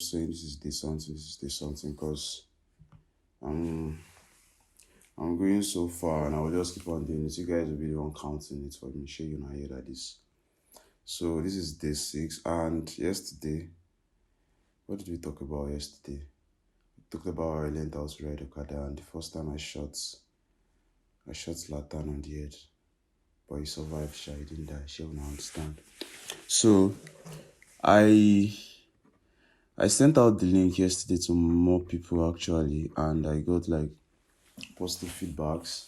saying this is something because I'm I'm going so far and I will just keep on doing it. You guys will be the one counting it for me. Sure you know hear that this. So this is day 6 and yesterday, what did we talk about yesterday? We talked about how I learned how to ride Okada and the first time I shot Latan on the head. But he survived, sure he didn't die. Sure will understand. So I I sent out the link yesterday to more people actually and I got like positive feedbacks.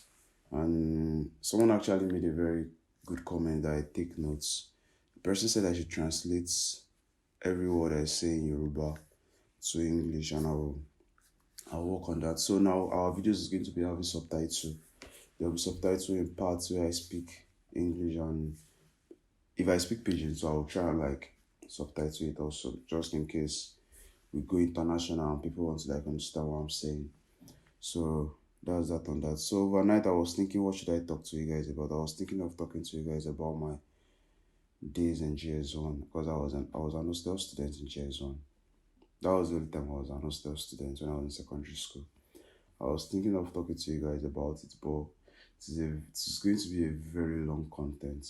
And someone actually made a very good comment that I take notes. The person said I should translate every word I say in Yoruba to English, and I'll work on that. So now our videos is going to be having subtitle. There'll be subtitle in parts where I speak English, and if I speak Pidgin, so I'll try and like subtitle it also, just in case we go international and people want to like understand what I'm saying. So that's that on that. So overnight I was thinking, what should I talk to you guys about? I was thinking of talking to you guys about my days in GS1 because I was an hostel student in GS1. That was the only time I was an hostel student when I was in secondary school. I was thinking of talking to you guys about it, but it's going to be a very long content.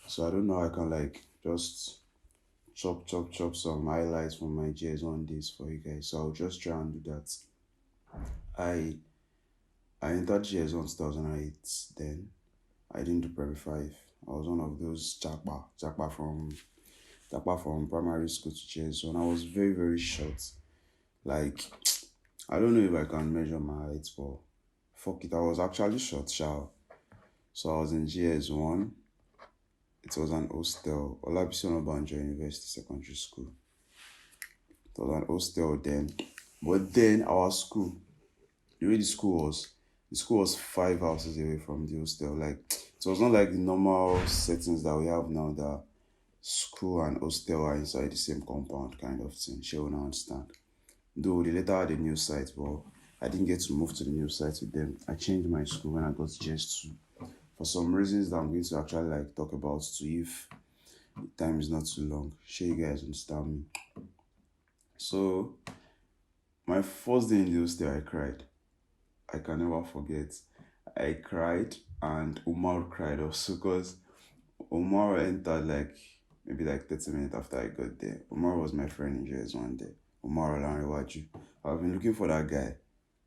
So I don't know how I can like just chop some highlights from my GS1 days for you guys. So I'll just try and do that. I I entered GS1 2008 then. I didn't do Premi 5. I was one of those Jakpa from primary school to GS1. I was very, very short. Like, I don't know if I can measure my height, but fuck it, I was actually short, sha. So I was in GS1. It was an hostel, Olabisi Onabanjo University Secondary School. It was an hostel then. But then our school, the way the school was 5 houses away from the hostel. Like it was not like the normal settings that we have now that school and hostel are inside the same compound kind of thing. She will not understand. Though they later had a new site, but I didn't get to move to the new site with them. I changed my school when I got to GS2 for some reasons that I'm going to actually like talk about too if the time is not too long. Sure you guys understand me. So my first day in the hostel I cried. I can never forget. I cried and Umar cried also because Umar entered like maybe like 30 minutes after I got there. Umar was my friend in JS1 day. Umar Olanrewaju. I've been looking for that guy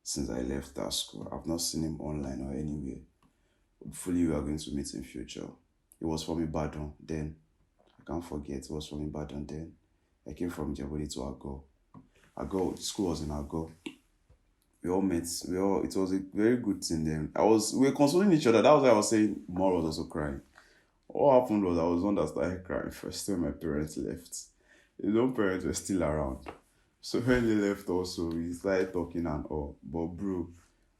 since I left that school. I've not seen him online or anywhere. Hopefully we are going to meet in future. It was from Ibadan then. I can't forget. It was from Ibadan then. I came from Jabodi to Ago. Ago, the school was in Ago. We all met. It was a very good thing then. We were consoling each other. That was why I was saying Umar was also crying. What happened was I was one that started crying first when my parents left. His own parents were still around. So when they left also, we started talking and all. But bro,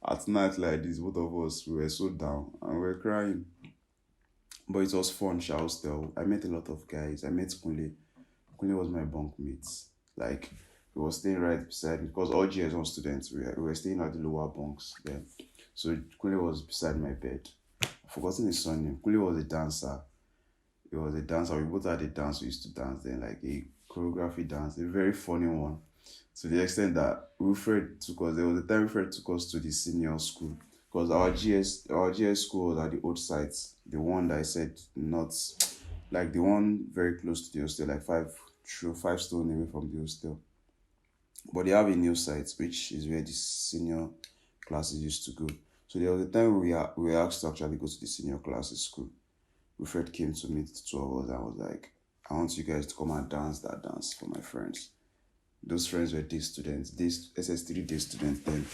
at night like this, both of us, we were so down and we were crying. But it was fun, shall still. I met a lot of guys. I met Kunle. Kunle was my bunk mate. Like, he was staying right beside me because all GS1 students, we were staying at the lower bunks then. So Kunle was beside my bed. I've forgotten his surname. Kunle was a dancer. He was a dancer. We both had a dance. We used to dance then, like a choreography dance, a very funny one. To the extent that Wilfred took us, there was a time Wilfred took us to the senior school because our GS school was at the old site, the one that I said not like the one very close to the hostel, like 5 stone away from the hostel. But they have a new site, which is where the senior classes used to go. So there was a time we were asked to actually go to the senior classes school. Wilfred came to meet the two of us and was like, I want you guys to come and dance that dance for my friends. Those friends were day students, SS3 day students then.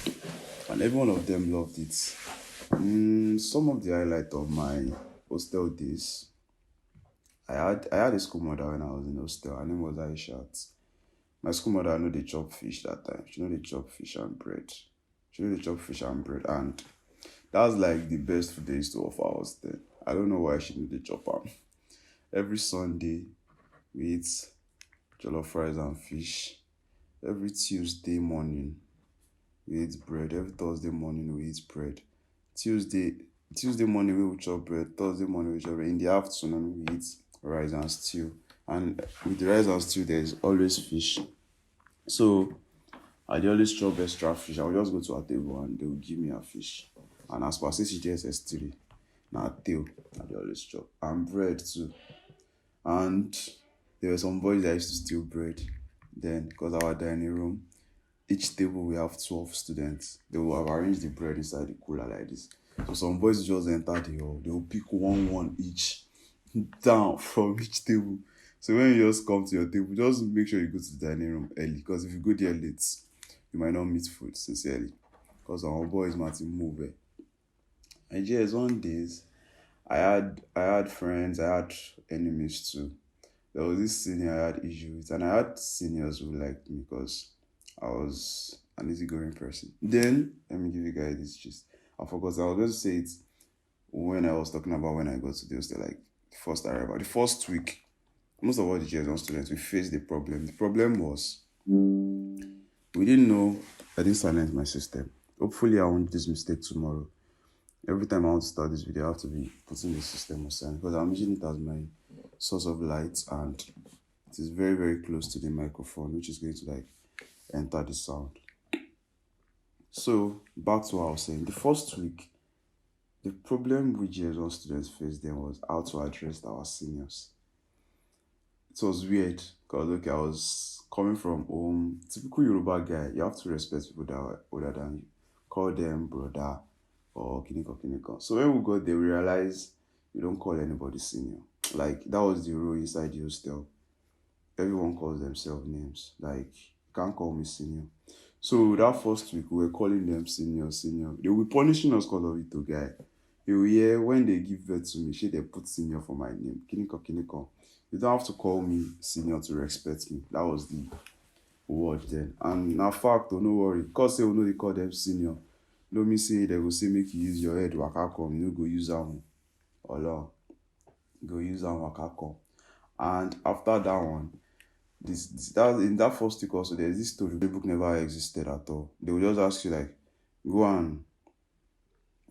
And every one of them loved it. Some of the highlight of my hostel days, I had a school mother when I was in hostel. Her name was Aishat. My school mother know they chop fish that time. She know they chop fish and bread. And that's like the best food they used to offer us then. I don't know why she knew they chop them. Every Sunday we eat jollof rice and fish. Every Tuesday morning we eat bread. Every Thursday morning we eat bread. Tuesday morning we will chop bread. Thursday morning we chop bread. In the afternoon we eat rice and stew. And with the rice and stew there is always fish. So I dey always chop extra fish. I will just go to a table and they will give me a fish. And as per CCGSS 3, na tail I dey always chop. And bread too. And there were some boys that used to steal bread. Then, because our dining room, each table we have 12 students. They will have arranged the bread inside the cooler like this. So some boys just enter the hall. They will pick one each down from each table. So when you just come to your table, just make sure you go to the dining room early. Because if you go there late, you might not meet food sincerely. Because our boys might move. And yes, one days I had friends, I had enemies too. There was this senior I had issues with, and I had seniors who liked me because I was an easygoing person. Then let me give you guys this gist. I forgot. I was going to say it when I was talking about when I got to the hostel, like the first arrival, the first week. Most of all the GS1 students, we faced the problem. The problem was we didn't know I didn't silence my system. Hopefully, I won't do this mistake tomorrow. Every time I want to start this video, I have to be putting the system on silent because I'm using it as my source of light and it is very, very close to the microphone, which is going to like enter the sound. So back to what I was saying. The first week, the problem which GS1 students faced then was how to address our seniors. It was weird because okay, I was coming from home, typical Yoruba guy. You have to respect people that are older than you. Call them brother or kiniko kiniko. So when we got there, we realized you don't call anybody senior. Like that was the rule inside the hostel. Everyone calls themselves names. Like you can't call me senior. So that first week we were calling them senior, senior. They will be punishing us because of it, oh, guy. You will hear when they give birth to me, shey they put senior for my name. Kiniko kiniko. You don't have to call me senior to respect me. That was the word then. And na fact, oh, no worry. Because say we know they call them senior. No me say they go say make you use your head waka come. You no go use am. Olo. Go use am waka come. And after that one, that in that first week also, there's this story. The book never existed at all. They will just ask you like, go and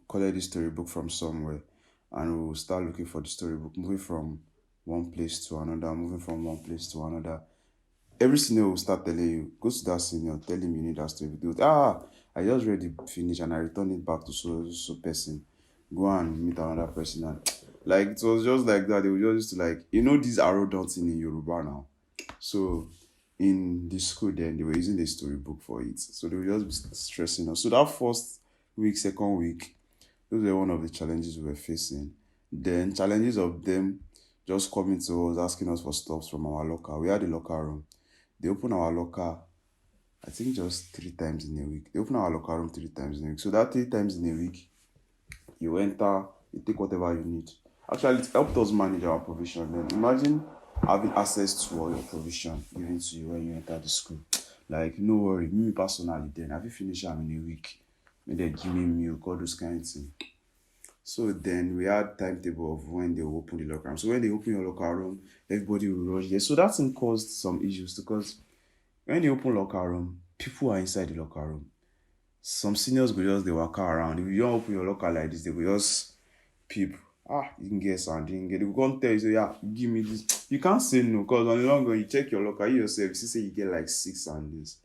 collect this storybook from somewhere, and we will start looking for the storybook, moving from one place to another, moving from one place to another. Every senior will start telling you, go to that senior, tell him you need that storybook. I just read it, finish, and I return it back to so person. Go and meet another person, and like it was just like that. They were just used to like these arrogant thing in Yoruba now. So in the school then they were using the storybook for it. So they were just stressing us. So that first week, second week, those were one of the challenges we were facing. Then challenges of them just coming to us, asking us for stuff from our locker. We had a locker room. They open our locker, I think just 3 times in a week. They open our locker room 3 times in a week. So that 3 times in a week, you enter, you take whatever you need. Actually, it helped us manage our provision. Then imagine having access to all your provision given to you when you enter the school. Like, no worry, me personally, then have you finished them in a week? Maybe they give me milk, all those kind of things. So then we had timetable of when they will open the locker room. So when they open your locker room, everybody will rush there. So that thing caused some issues because when they open locker room, people are inside the locker room. Some seniors go just they walk around. If you don't open your locker like this, they will just peep. You can get some, you can get. They will come tell you, say, yeah, give me this. You can't say no because on the long run, you check your locker, you yourself, you see, say you get like 6 and this.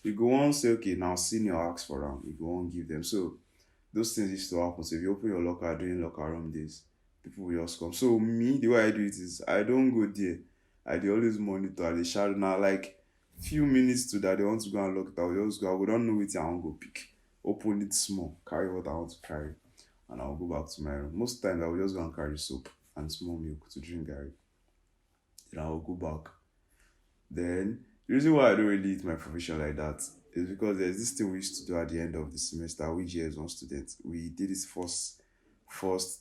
You go on say, okay, now senior ask for them. You go on give them. So those things used to happen. So if you open your locker during locker room days, people will just come. So me, the way I do it is I don't go there. I dey always monitor. I dey shout now like few minutes to that they want to go and lock it. I will just go. I don't know which I want to go pick. Open it small, carry what I want to carry, and I'll go back to my room. Most times I will just go and carry soap and small milk to drink Gary. Then I will go back. Then the reason why I don't really eat my profession like that is because there's this thing we used to do at the end of the semester. We GS1 students, we did this first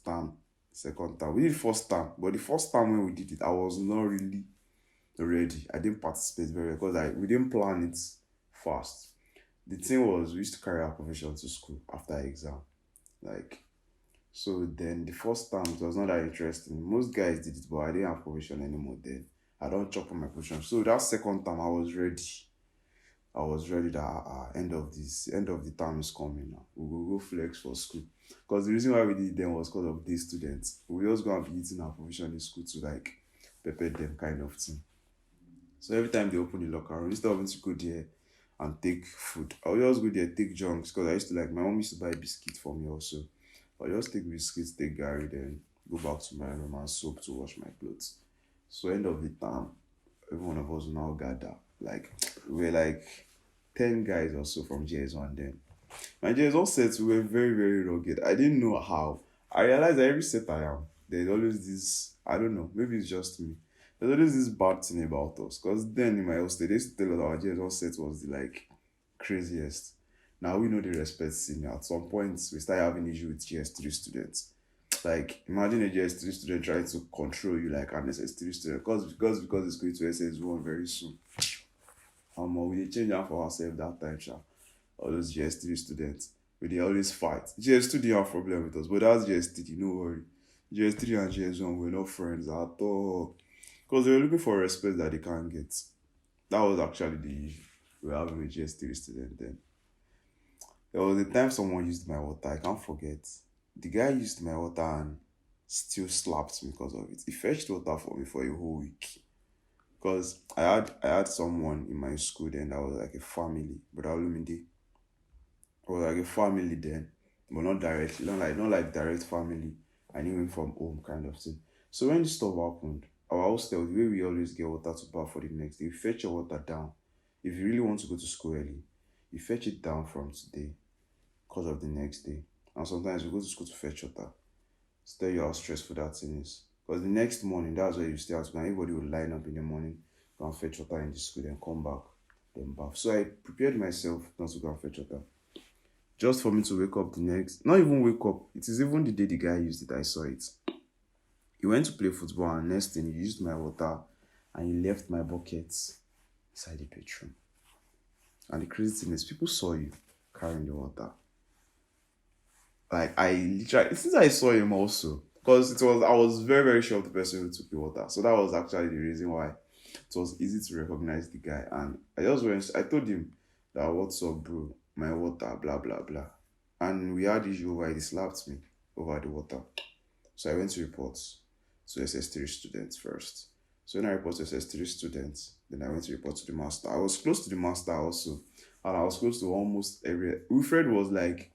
term, second term. We did first term, but the first time when we did it, I was not really ready. I didn't participate very well because we didn't plan it fast. The thing was we used to carry our profession to school after exam. Like so then the first time it was not that interesting. Most guys did it, but I didn't have profession anymore then. I don't chop on my profession. So that second time I was ready. I was ready that end of the term is coming now. We will go flex for school. Because the reason why we did it then was because of these students. We just go and be eating our provision in school to like pepper them kind of thing. So every time they open the locker room, instead of me to go there and take food, I would just go there, take junks, because I used to like, my mom used to buy biscuit for me also. I just take biscuits, take Gary, then go back to my room and soap to wash my clothes. So end of the time, every one of us will now gather. Like we were like 10 guys or so from JS1 then. My JS1 sets were very, very rugged. I didn't know how. I realized that every set I am, there's always this, I don't know, maybe it's just me. There's always this bad thing about us. Because then in my hostel, they used to tell us our JS1 set was the like craziest. Now we know the respect senior. At some point, we start having issue with GS3 students. Like, imagine a GS3 student trying to control you like an SS3 student. Because it's going to SS1 very soon. We dey change am for ourselves that time, sha. All those GS3 students, we dey always fight. GS2 didn't have problem with us, but that's GS3, no worry. GS3 and GS1 were not friends at all. Because they were looking for respect that they can't get. That was actually the issue we were having with GS3 student then. There was a time someone used my water, I can't forget. The guy used my water and still slapped me because of it. He fetched water for me for a whole week. Because I had someone in my school then that was like a family, but Olumide. It was like a family then, but not directly, not like direct family. I knew him from home kind of thing. So when this stuff happened, our hostel, the way we always get water to bath for the next day, you fetch your water down. If you really want to go to school early, you fetch it down from today because of the next day. And sometimes we go to school to fetch water. To tell you how stressful that thing is. Because the next morning, that's where you stay out. Everybody will line up in the morning, go and fetch water in the school, then come back, then bath. So I prepared myself not to go and fetch water. Just for me to wake up the next, not even wake up, it is even the day the guy used it, I saw it. He went to play football and next thing he used my water and he left my buckets inside the bedroom. And the crazy thing is, people saw you carrying the water. Like I literally, since I saw him also, because I was very, very sure of the person who took the water. So that was actually the reason why it was easy to recognize the guy. And I told him that, what's up, bro? My water, blah, blah, blah. And we had issue where he slapped me over the water. So I went to report to SS3 students first. So when I reported to SS3 students, then I went to report to the master. I was close to the master also. And I was close to almost every. Wilfred was like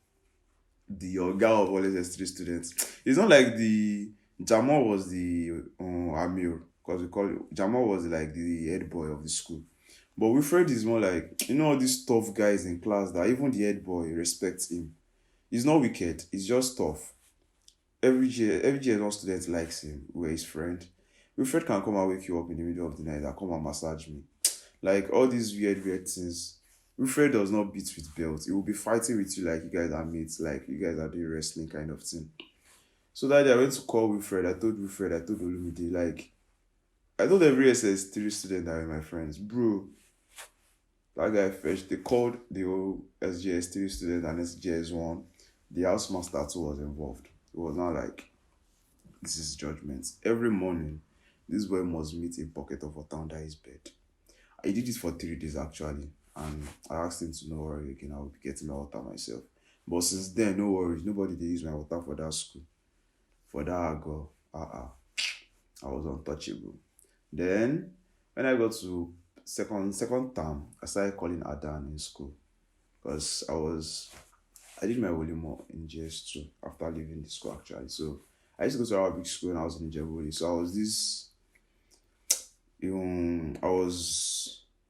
the guy of all SS3 students. It's not like the Jamal was the Amir, because we call it Jamal was like the head boy of the school. But Wilfred is more like, all these tough guys in class that even the head boy respects him. He's not wicked, he's just tough. Every one student likes him. We're his friend. Wilfred can come and wake you up in the middle of the night and come and massage me. Like all these weird, weird things. Wilfred does not beat with belts. He will be fighting with you like you guys are mates, like you guys are doing wrestling kind of thing. So that day I went to call Wilfred. I told Olumide, like, I told every SS3 student that were my friends, bro, that guy fetched, they called the whole SGS3 student and SGS1. The housemaster too was involved. It was not like, this is judgment. Every morning, this boy must meet a bucket of water under his bed. I did it for 3 days actually. And I asked him to no worry again, I will be getting my water myself. But since then, no worries, nobody they use my water for that school. For that girl, I was untouchable. Then when I got to second term, I started calling Adan in school. Because I did my Wolimo in GS2 after leaving the school actually. So I used to go to Arabic school when I was in Jebuli. So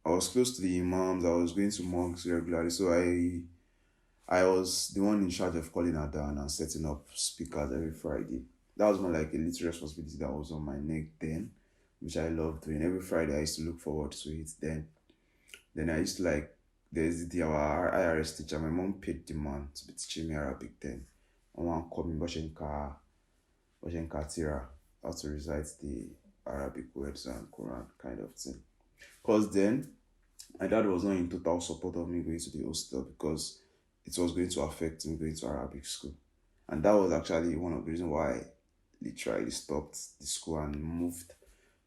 I was close to the imams. I was going to mosques regularly. So I was the one in charge of calling Adan and setting up speakers every Friday. That was more like a little responsibility that was on my neck then, which I loved doing. Every Friday I used to look forward to it. Then I used to like, our IRS teacher. My mom paid the man to be teaching me Arabic then. My mom called me Boshenka Tira, how to recite the Arabic words and Quran kind of thing. Because then my dad was not in total support of me going to the hostel because it was going to affect me going to Arabic school. And that was actually one of the reasons why I literally stopped the school and moved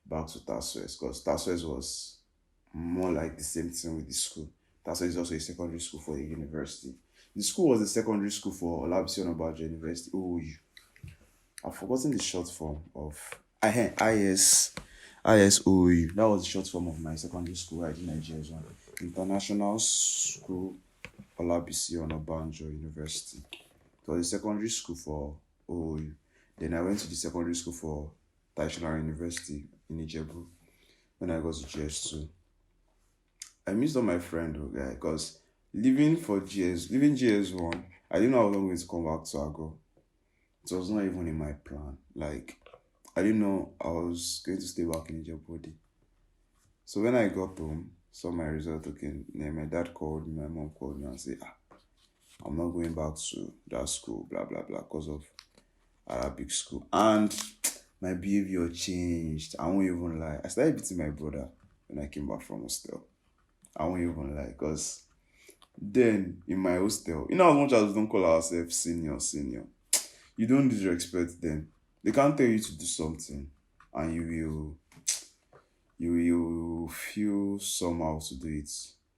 back to Taswes, because Taswes was more like the same thing with the school. Taswes is also a secondary school for the university. The school was a secondary school for Olabisi Onabanjo University. I've forgotten the short form of IS. ISOU. That was the short form of my secondary school where I did my GS1. International School Olabisi Onabanjo University. It was a secondary school for OOU. Then I went to the secondary school for National University in Ijebu when I got to GS2. I missed all my friend, though, guy, because leaving GS1, I didn't know how long I was going to come back to Ago. It was not even in my plan. Like, I didn't know I was going to stay back in Ijebu. So when I got home, saw my result, okay, then my dad called me, my mom called me and said, I'm not going back to that school, blah, blah, blah, because of Arabic school. And my behavior changed. I won't even lie. I started beating my brother when I came back from hostel. I won't even lie, because then in my hostel, as much as we don't call ourselves senior, you don't disrespect them. They can't tell you to do something, and you will feel somehow to do it.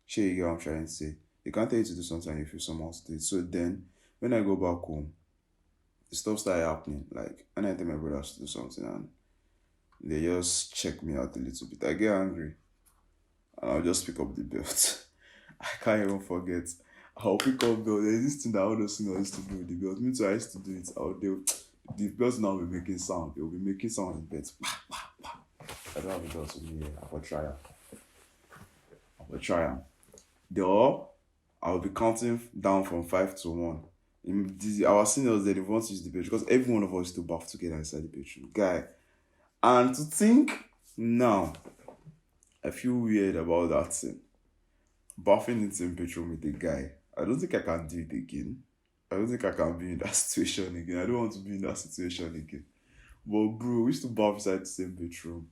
Sure, you get what I'm trying to say. They can't tell you to do something and you feel somehow to do it. So then, when I go back home, the stuff started happening. Like, when I tell my brothers to do something and they just check me out a little bit, I get angry and I'll just pick up the belt. I can't even forget. I'll pick up belt. There's this thing that all those singers used to do with the belt. Me too, I used to do it. The belt now will be making sound. It will be making sound with belt. I don't have a belt with me here. I will try it. I will try it. Though, I'll be counting down from 5 to 1. Our seniors, they want to use the bedroom because every one of us used to bath together inside the bedroom. Guy. And to think now, I feel weird about that thing. Bathing in the same bedroom with a guy. I don't think I can do it again. I don't think I can be in that situation again. I don't want to be in that situation again. But bro, we used to bath inside the same bedroom.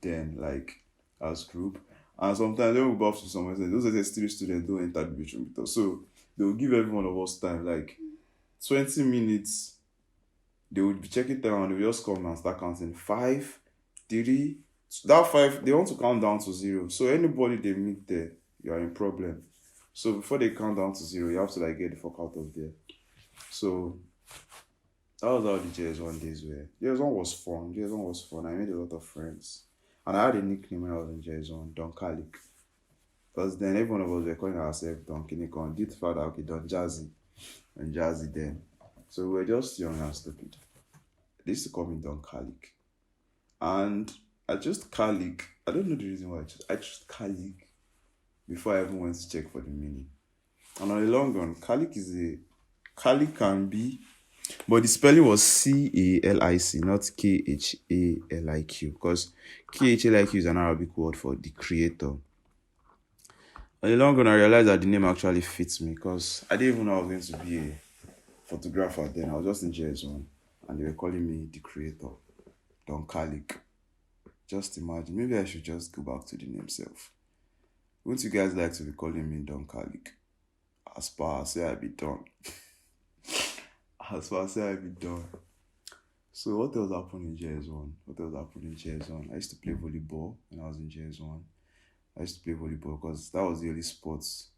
Then, like, as group. And sometimes when we bath to someone, those are the students don't enter the bedroom with us. So they will give every one of us time, like 20 minutes. They would be checking time and they will just come and start counting 5, 3. That 5, they want to count down to 0. So anybody they meet there, you are in problem. So before they count down to 0, you have to like get the fuck out of there. So that was how the JS1 days were. JS1 was fun. JS1 was fun. I made a lot of friends. And I had a nickname when I was in JS1, Don Kalik. Because then every one of us were calling ourselves Don Kinikon. Did father, okay, Don Jazzy. And Jazzy then. So we were just young and stupid. They used to call me Don Kalik. And I chose Kalik. I don't know the reason why I chose Kalik before I even went to check for the meaning. And on the long run, Kalik can be, but the spelling was Calic, not Khaliq, because Khaliq is an Arabic word for the creator. On the long run, I realized that the name actually fits me because I didn't even know I was going to be a photographer then. I was just in JS1 and they were calling me the creator, Don Kalik. Just imagine, maybe I should just go back to the name self. Wouldn't you guys like to be calling me Don Kalik? As far as say I be done. As far as say I be done. So what else happened in JS1? I used to play volleyball when I was in JS1. I used to play volleyball because that was the only sports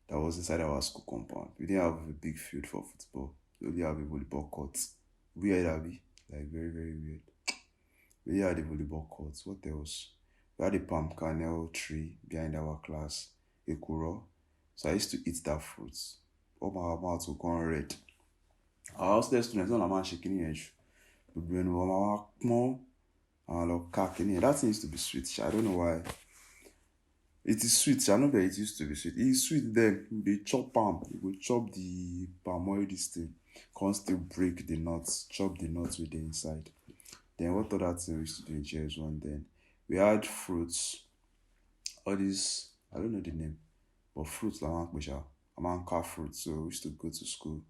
that was inside our school compound. We didn't have a big field for football. We only have a volleyball court. Weird, Abby. Like very, very weird. We had a volleyball court. What else? We had a palm kernel tree behind our class. A kuro. So I used to eat that fruit. All my mouth would go red. Our hostel students, not a man shaking the edge. But when we were more, that thing used to be sweet. I don't know why. It is sweet. I know that it used to be sweet. It is sweet then. They chop palm. You go chop the palm oil, this thing. Can't still break the nuts. Chop the nuts with the inside. Then what other thing we used to do in JS1 then? We had fruits. All these, I don't know the name. But fruits like Amanka fruit. So we used to go to school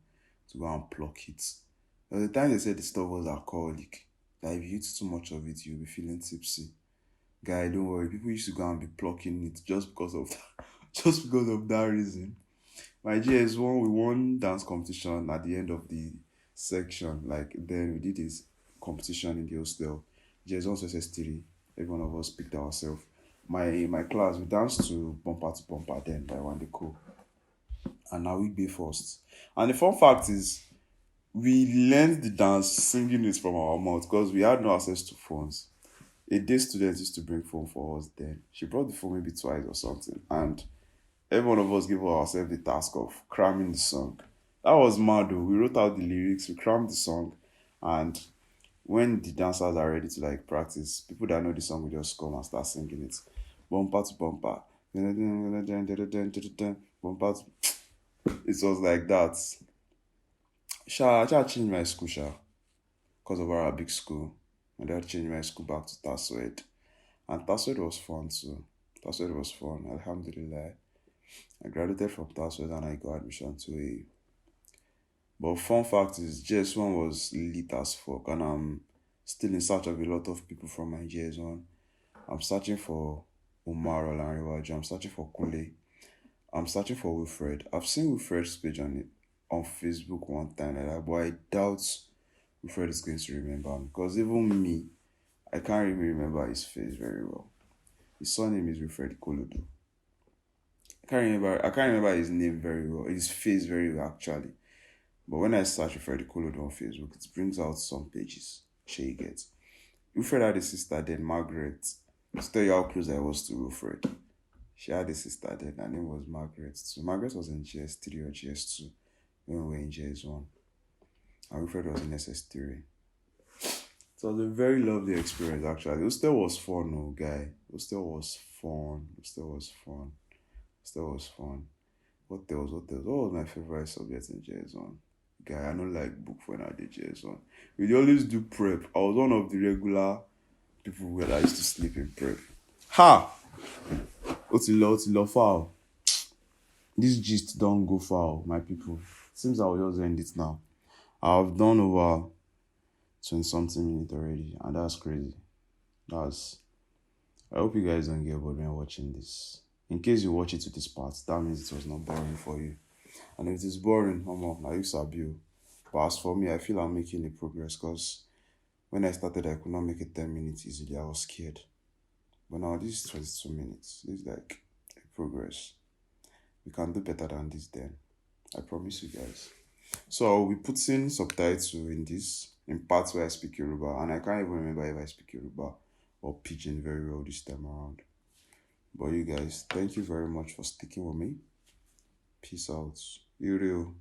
to go and pluck it. There was the time they said the stuff was alcoholic. That if you eat too much of it, you'll be feeling tipsy. Guy, don't worry. People used to go and be plucking it just because of that reason. My GS1, we won dance competition at the end of the section. Like then we did this competition in the hostel. GS1 versus 3. Every one of us picked ourselves. My class, we danced to bumper then by one day cool. And now we be first. And the fun fact is, we learned the dance singing it from our mouth because we had no access to phones. A day student used to bring phone for us then. She brought the phone maybe twice or something. And every one of us gave ourselves the task of cramming the song. That was mad though. We wrote out the lyrics, we crammed the song, and when the dancers are ready to like practice, people that know the song will just come and start singing it. Bumper to bumper. Bumper to... It was like that. I tried to change my school, because of Arabic school. My dad changed my school back to Taswed. And Taswed was fun too. Taswed was fun, Alhamdulillah. I graduated from Taswed and I got admission to a... But fun fact is, JS1 was lit as fuck, and I'm still in search of a lot of people from my JS1. I'm searching for Umar Olanriwaju. I'm searching for Kule. I'm searching for Wilfred. I've seen Wilfred's page on Facebook one time like that, but I doubt Wilfred is going to remember me because even me, I can't really remember his face very well. His surname is Wilfred Kolodo. I can't remember his name very well, his face very well actually. But when I search Wilfred Kolodo on Facebook, it brings out some pages. She gets. Wilfred had a sister then, Margaret. To tell you how close I was to Wilfred. She had a sister then, her name was Margaret. So Margaret was in GS3 or GS2 when we were in GS1. And Wilfred was in SS3. So it was a very lovely experience actually. Hostel was fun, oh guy. Hostel was fun. Hostel was fun. Hostel was fun. What else? What else? What was my favorite subject in JS1? Guy, I don't like book when I did JS1. We always do prep. I was one of the regular people where I used to sleep in prep. Ha! Otilo foul. This gist don't go foul, my people. Seems I'll just end it now. I've done over 20 something minutes already, and that's crazy. I hope you guys don't get bored when watching this. In case you watch it to this part, that means it was not boring for you. And if it is boring, I used to abuse. But as for me, I feel I'm making a progress because when I started, I could not make it 10 minutes easily. I was scared. But now this is 22 minutes. This is like a progress. We can do better than this then. I promise you guys. So I'll be putting subtitles in this, in parts where I speak Yoruba. And I can't even remember if I speak Yoruba or Pidgin very well this time around. But you guys, thank you very much for sticking with me. Peace out. You real.